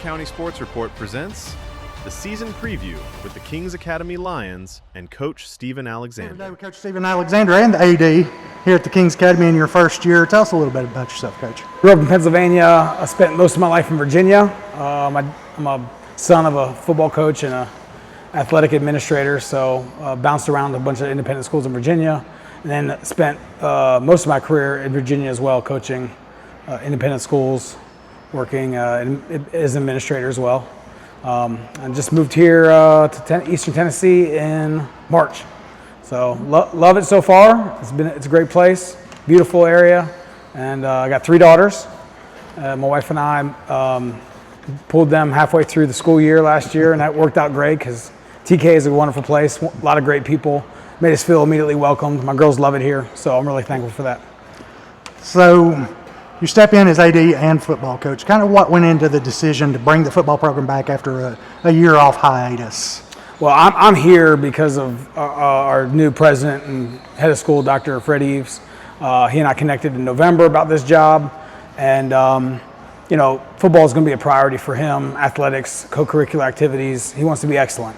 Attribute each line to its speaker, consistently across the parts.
Speaker 1: County Sports Report presents the season preview with the Kings Academy Lions and Coach Stephen Alexander.
Speaker 2: Today with Coach Stephen Alexander and the AD here at the Kings Academy in your first year. Tell us a little bit about yourself, Coach.
Speaker 3: Grew up in Pennsylvania. I spent most of my life in Virginia. I'm a son of a football coach and an athletic administrator, so bounced around a bunch of independent schools in Virginia, and then spent most of my career in Virginia as well, coaching independent schools, working as an administrator as well. I just moved here to Eastern Tennessee in March. So love it so far. It's a great place, beautiful area, and I got 3 daughters. My wife and I pulled them halfway through the school year last year, and that worked out great because TK is a wonderful place, a lot of great people, made us feel immediately welcomed. My girls love it here, so I'm really thankful for that.
Speaker 2: So you step in as AD and football coach. Kind of what went into the decision to bring the football program back after a year off hiatus?
Speaker 3: Well, I'm here because of our new president and head of school, Dr. Fred Eves. He and I connected in November about this job, and football is going to be a priority for him. Athletics, co-curricular activities. He wants to be excellent.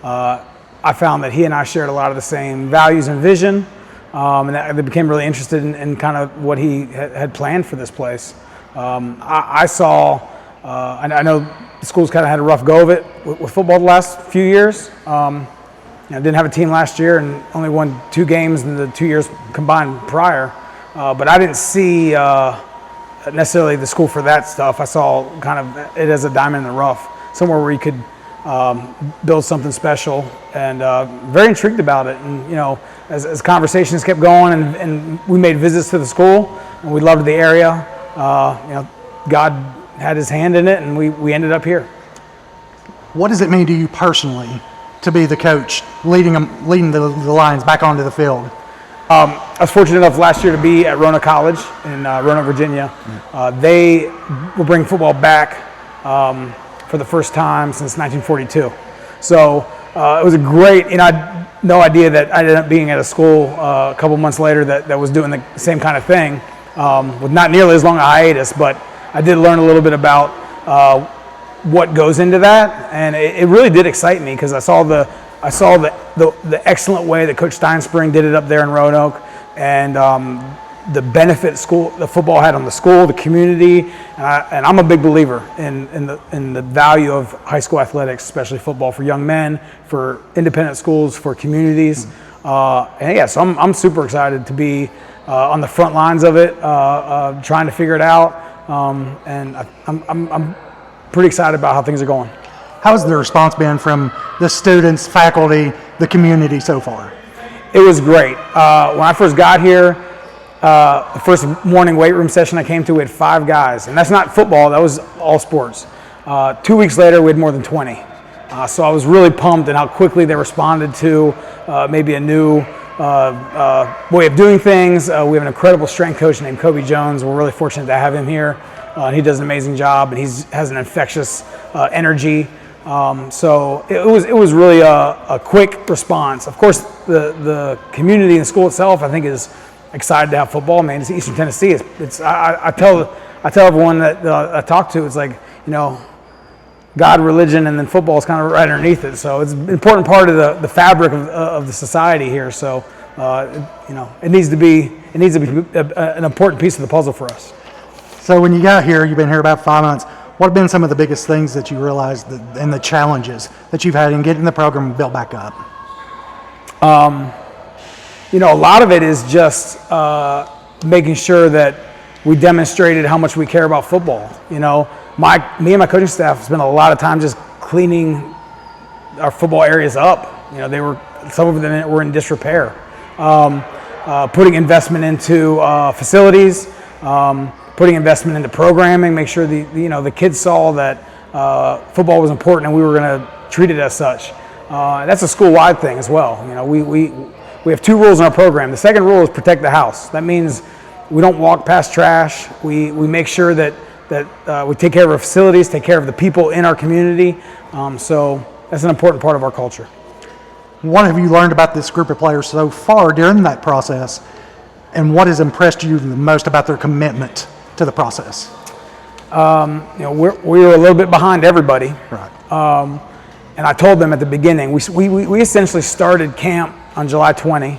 Speaker 3: I found that he and I shared a lot of the same values and vision. And they became really interested in kind of what he had planned for this place. I saw, I know the school's kind of had a rough go of it with football the last few years. Didn't have a team last year and only won 2 games in the 2 years combined prior. But I didn't see necessarily the school for that stuff. I saw kind of it as a diamond in the rough, somewhere where you could build something special, and very intrigued about it. And as conversations kept going, and we made visits to the school, and we loved the area. God had His hand in it, and we ended up here.
Speaker 2: What does it mean to you personally to be the coach, leading the Lions back onto the field?
Speaker 3: I was fortunate enough last year to be at Roanoke College in Roanoke, Virginia. They will bring football back for the first time since 1942. So it was a great, I had no idea that I ended up being at a school a couple months later that was doing the same kind of thing with not nearly as long a hiatus, but I did learn a little bit about what goes into that, and it really did excite me because I saw the excellent way that Coach Steinspring did it up there in Roanoke, and the benefit the football had on the school, the community, and I'm a big believer in the value of high school athletics, especially football for young men, for independent schools, for communities. So I'm super excited to be on the front lines of it, trying to figure it out, and I'm pretty excited about how things are going.
Speaker 2: How has the response been from the students, faculty, the community so far?
Speaker 3: It was great. When I first got here, the first morning weight room session I came to, we had 5 guys, and that's not football, that was all sports. 2 weeks later, we had more than 20. So I was really pumped at how quickly they responded to maybe a new way of doing things. We have an incredible strength coach named Kobe Jones. We're really fortunate to have him here. He does an amazing job, and he has an infectious energy. So it was really a quick response. Of course, the community and the school itself, I think, is excited to have football. Man, it's Eastern Tennessee. I tell everyone that I talk to, it's like, God, religion, and then football is kind of right underneath it. So it's an important part of the fabric of the society here. So it needs to be an important piece of the puzzle for us.
Speaker 2: So when you got here, you've been here about 5 months. What have been some of the biggest things that you realized and the challenges that you've had in getting the program built back up?
Speaker 3: A lot of it is just making sure that we demonstrated how much we care about football. Me and my coaching staff spent a lot of time just cleaning our football areas up. Some of them were in disrepair. Putting investment into facilities, putting investment into programming, make sure the kids saw that football was important and we were going to treat it as such. That's a school-wide thing as well. We have 2 rules in our program. The second rule is protect the house. That means we don't walk past trash. We make sure that we take care of our facilities, take care of the people in our community. So that's an important part of our culture.
Speaker 2: What have you learned about this group of players so far during that process, and what has impressed you the most about their commitment to the process?
Speaker 3: We were a little bit behind everybody.
Speaker 2: Right.
Speaker 3: And I told them at the beginning, we essentially started camp on July 20.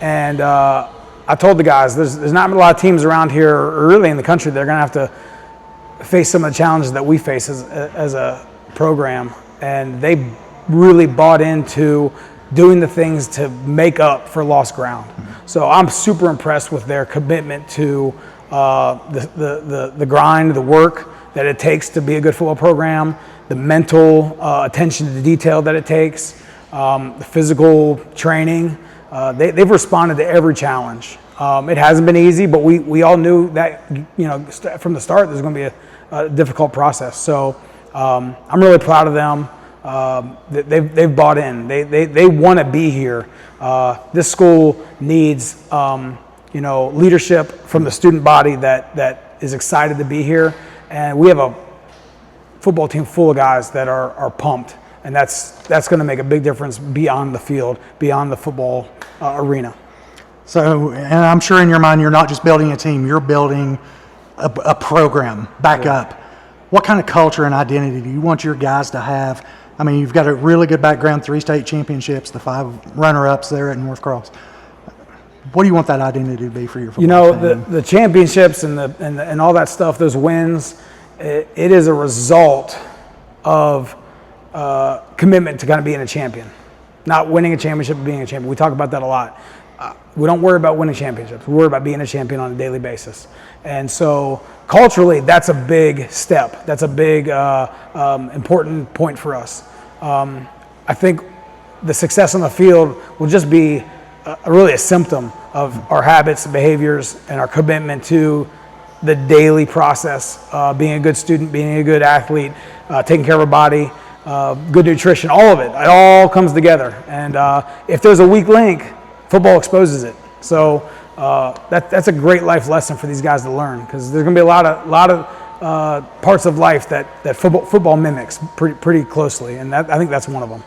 Speaker 3: And I told the guys, there's not a lot of teams around here, or really in the country, that are going to have to face some of the challenges that we face as a program. And they really bought into doing the things to make up for lost ground. Mm-hmm. So I'm super impressed with their commitment to the grind, the work that it takes to be a good football program, the mental attention to detail that it takes, the physical training. They've responded to every challenge. It hasn't been easy, but we all knew that from the start there's going to be a difficult process. So I'm really proud of them. They've bought in. They want to be here. This school needs leadership from the student body that is excited to be here, and we have a football team full of guys that are pumped, and that's going to make a big difference beyond the field, beyond the football arena.
Speaker 2: So, and I'm sure in your mind you're not just building a team, you're building a program back up. What kind of culture and identity do you want your guys to have? I mean, you've got a really good background, 3 state championships, the 5 runner-ups there at North Cross. What do you want that identity to be for your football team?
Speaker 3: The championships and all that stuff, those wins, it is a result of commitment to kind of being a champion. Not winning a championship, but being a champion. We talk about that a lot. We don't worry about winning championships. We worry about being a champion on a daily basis. And so culturally, that's a big step. That's a big, important point for us. I think the success on the field will just be really a symptom of our habits, behaviors, and our commitment to the daily process, being a good student, being a good athlete, taking care of our body, good nutrition, all of it. It all comes together. And if there's a weak link, football exposes it. So that's a great life lesson for these guys to learn, because there's going to be a lot of parts of life that football mimics pretty closely, and I think that's one of them.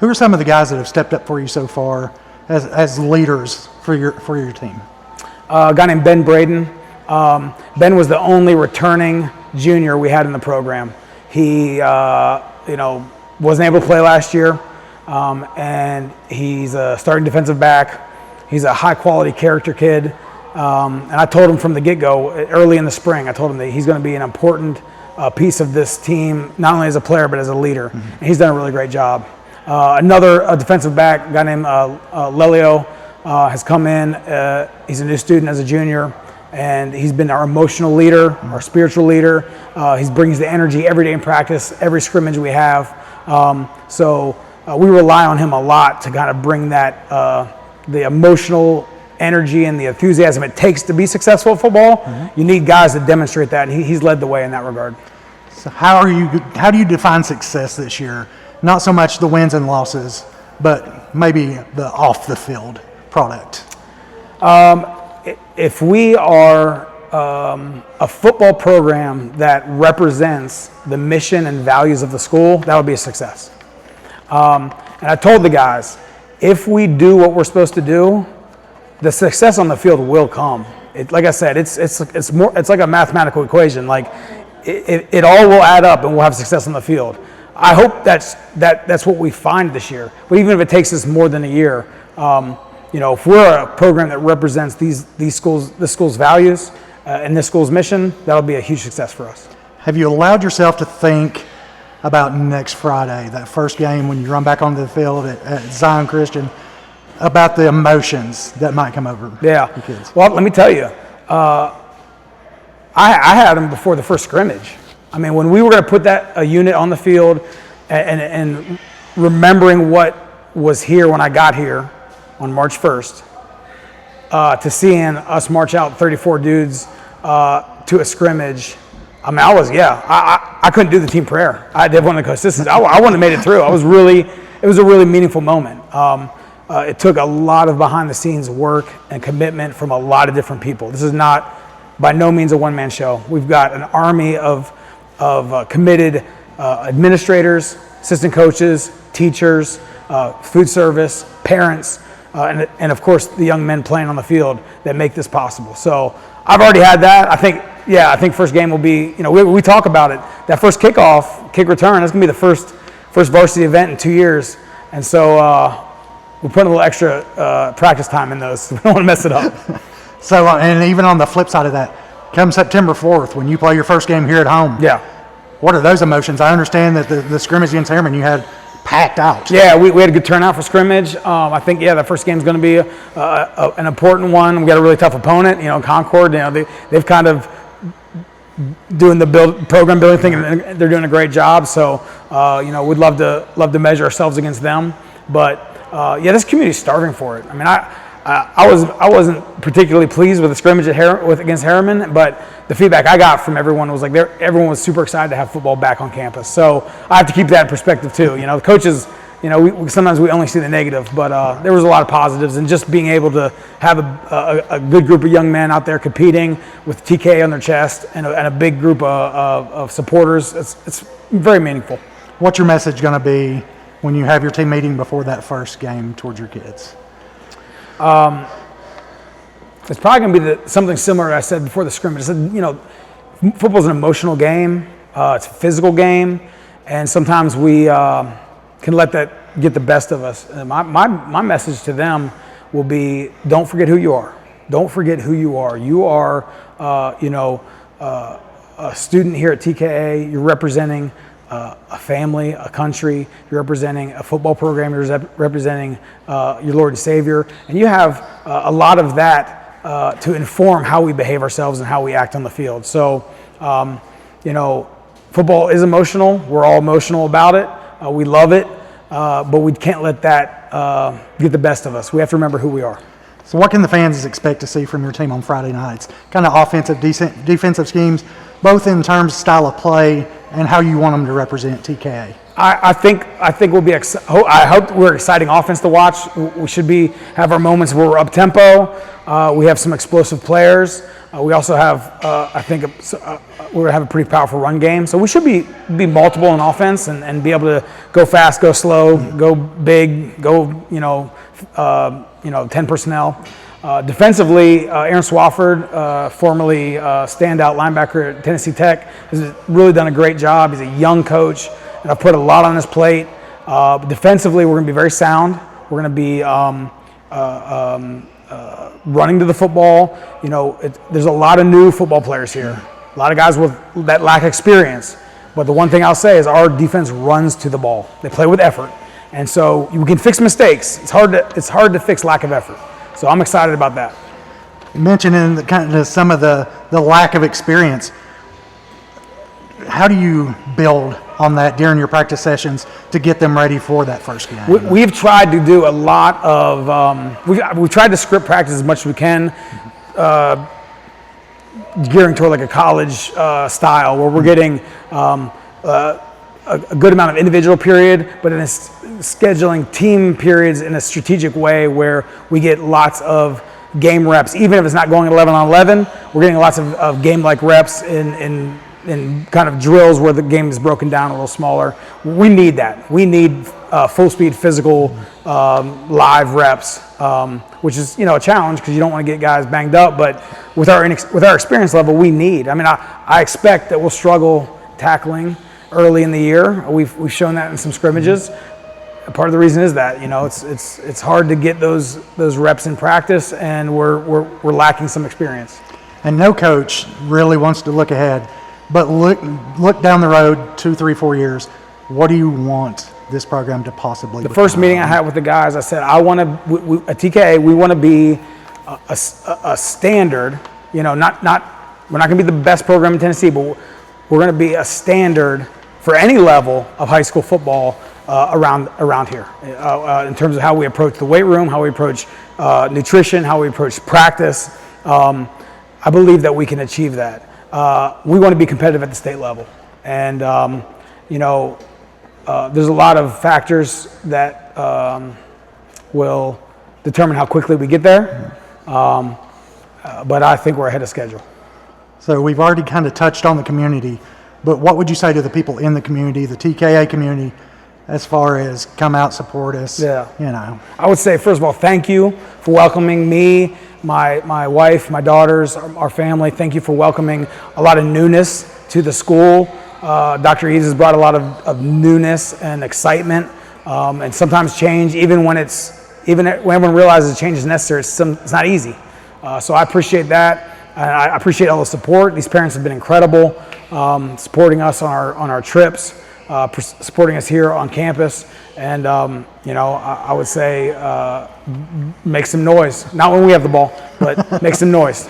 Speaker 2: Who are some of the guys that have stepped up for you so far as leaders for your team?
Speaker 3: A guy named Ben Braden. Ben was the only returning junior we had in the program. He wasn't able to play last year. And he's a starting defensive back. He's a high-quality character kid. And I told him from the get-go, early in the spring, I told him that he's going to be an important piece of this team, not only as a player, but as a leader. Mm-hmm. And he's done a really great job. Another defensive back, a guy named Lelio, has come in. He's a new student as a junior, and he's been our emotional leader, our spiritual leader. He brings the energy every day in practice, every scrimmage we have. We rely on him a lot to kind of bring that, the emotional energy and the enthusiasm it takes to be successful at football. Mm-hmm. You need guys that demonstrate that, and he's led the way in that regard.
Speaker 2: So how do you define success this year? Not so much the wins and losses, but maybe the off the field product.
Speaker 3: If we are a football program that represents the mission and values of the school, that would be a success. And I told the guys, if we do what we're supposed to do, the success on the field will come. Like I said, it's like a mathematical equation. Like it all will add up, and we'll have success on the field. I hope that's what we find this year. But even if it takes us more than a year, if we're a program that represents this school's values and this school's mission, that'll be a huge success for us.
Speaker 2: Have you allowed yourself to think about next Friday, that first game when you run back onto the field at Zion Christian, about the emotions that might come over the kids?
Speaker 3: Well, let me tell you, I had them before the first scrimmage. I mean, when we were going to put a unit on the field and remembering what was here when I got here on March 1st, to seeing us march out 34 dudes to a scrimmage, I mean, I couldn't do the team prayer. I did one of the consistency. I wouldn't have made it through. It was a really meaningful moment. It took a lot of behind-the-scenes work and commitment from a lot of different people. This is not, by no means, a one-man show. We've got an army of committed administrators, assistant coaches, teachers, food service, parents, and of course the young men playing on the field that make this possible. So I've already had that. I think I think first game will be, we talk about it. That first kickoff, kick return, that's going to be the first varsity event in 2 years. And so we're putting a little extra practice time in those. We don't want to mess it up.
Speaker 2: So, and even on the flip side of that, come September 4th, when you play your first game here at home.
Speaker 3: Yeah.
Speaker 2: What are those emotions? I understand that the scrimmage against Harriman you had packed out.
Speaker 3: Yeah, we had a good turnout for scrimmage. I think, that first game is going to be an important one. We got a really tough opponent, Concord. They've kind of doing the program building thing, and they're doing a great job. So, we'd love to measure ourselves against them. But this community's starving for it. I mean, I wasn't particularly pleased with the scrimmage against Harriman, but the feedback I got from everyone was like everyone was super excited to have football back on campus. So I have to keep that in perspective too. The coaches, sometimes we only see the negative, but there was a lot of positives, and just being able to have a good group of young men out there competing with TK on their chest and a big group of supporters, it's very meaningful.
Speaker 2: What's your message going to be when you have your team meeting before that first game towards your kids?
Speaker 3: It's probably going to be something similar I said before the scrimmage. I said, football's an emotional game. It's a physical game, and sometimes we can let that get the best of us. And my message to them will be: don't forget who you are. Don't forget who you are. You are, a student here at TKA. You're representing a family, a country. You're representing a football program. You're representing your Lord and Savior, and you have a lot of that to inform how we behave ourselves and how we act on the field. So, football is emotional. We're all emotional about it. We love it, but we can't let that get the best of us. We have to remember who we are.
Speaker 2: So what can the fans expect to see from your team on Friday nights? Kind of offensive, defensive schemes, both in terms of style of play and how you want them to represent TKA.
Speaker 3: I think we'll be. I hope we're exciting offense to watch. We should have our moments where we're up tempo. We have some explosive players. We also have, I think, we're going to have a pretty powerful run game. So we should be multiple in offense and be able to go fast, go slow, go big, go 10 personnel. Defensively, Aaron Swafford, formerly standout linebacker at Tennessee Tech, has really done a great job. He's a young coach, and I've put a lot on his plate. Defensively, we're going to be very sound. We're going to be running to the football. There's a lot of new football players here, a lot of guys that lack experience. But the one thing I'll say is our defense runs to the ball. They play with effort, and so we can fix mistakes. It's hard to fix lack of effort. So I'm excited about that.
Speaker 2: You mentioned in kind of some of the lack of experience. How do you build on that during your practice sessions to get them ready for that first game?
Speaker 3: We've tried to do a lot of we've tried to script practice as much as we can, gearing toward like a college style where we're getting a good amount of individual period, but in scheduling team periods in a strategic way where we get lots of game reps. Even if it's not going 11 on 11, we're getting lots of game-like reps in kind of drills where the game is broken down a little smaller. We need that. We need full-speed physical live reps, which is a challenge because you don't want to get guys banged up. But with our experience level, we need. I mean, I expect that we'll struggle tackling early in the year. We've shown that in some scrimmages. Part of the reason is that it's hard to get those reps in practice, and we're lacking some experience.
Speaker 2: And no coach really wants to look ahead, but look down the road 2, 3, 4 years. What do you want this program to possibly become?
Speaker 3: The first meeting I had with the guys, I said, at TKA, we want to be a standard. We're not going to be the best program in Tennessee, but we're going to be a standard for any level of high school football around here, in terms of how we approach the weight room, how we approach nutrition, how we approach practice. I believe that we can achieve that. We want to be competitive at the state level, and there's a lot of factors that will determine how quickly we get there, but I think we're ahead of schedule.
Speaker 2: So we've already kind of touched on the community, but what would you say to the people in the community, the TKA community, as far as come out, support us?
Speaker 3: Yeah.
Speaker 2: I
Speaker 3: would say, first of all, thank you for welcoming me, my wife, my daughters, our family, thank you for welcoming a lot of newness to the school. Dr. Eves has brought a lot of newness and excitement, and sometimes change, even when everyone realizes change is necessary, it's not easy. So I appreciate that. And I appreciate all the support. These parents have been incredible, supporting us on our trips, supporting us here on campus. And, I would say make some noise. Not when we have the ball, but make some noise.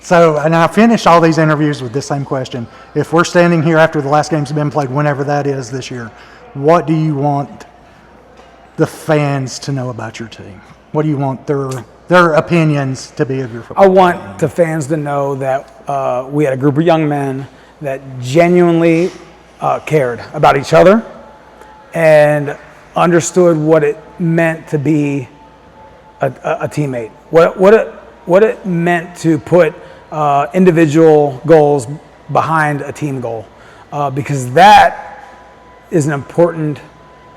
Speaker 2: So, and I finished all these interviews with this same question. If we're standing here after the last game's been played, whenever that is this year, what do you want the fans to know about your team? What do you want their opinions to be of your football
Speaker 3: I
Speaker 2: team?
Speaker 3: want the fans to know that we had a group of young men that genuinely cared about each other and understood what it meant to be a teammate. What it meant to put individual goals behind a team goal, because that is an important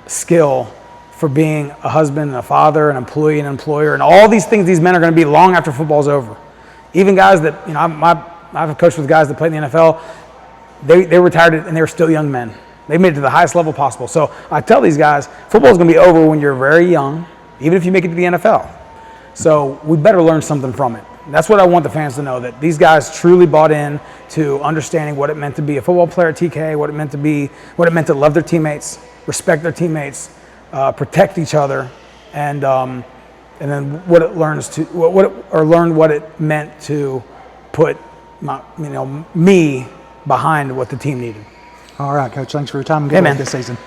Speaker 3: skill for being a husband and a father, an employee and employer, and all these things these men are going to be long after football's over. Even guys that, I've coached with guys that played in the NFL, they retired and they were still young men. They made it to the highest level possible. So I tell these guys, football's going to be over when you're very young, even if you make it to the NFL. So we better learn something from it. That's what I want the fans to know, that these guys truly bought in to understanding what it meant to be a football player at TK, what it meant to love their teammates, respect their teammates, protect each other, and then learn what it meant to put me behind what the team needed.
Speaker 2: All right, Coach. Thanks for your time and good luck
Speaker 3: man.
Speaker 2: this season.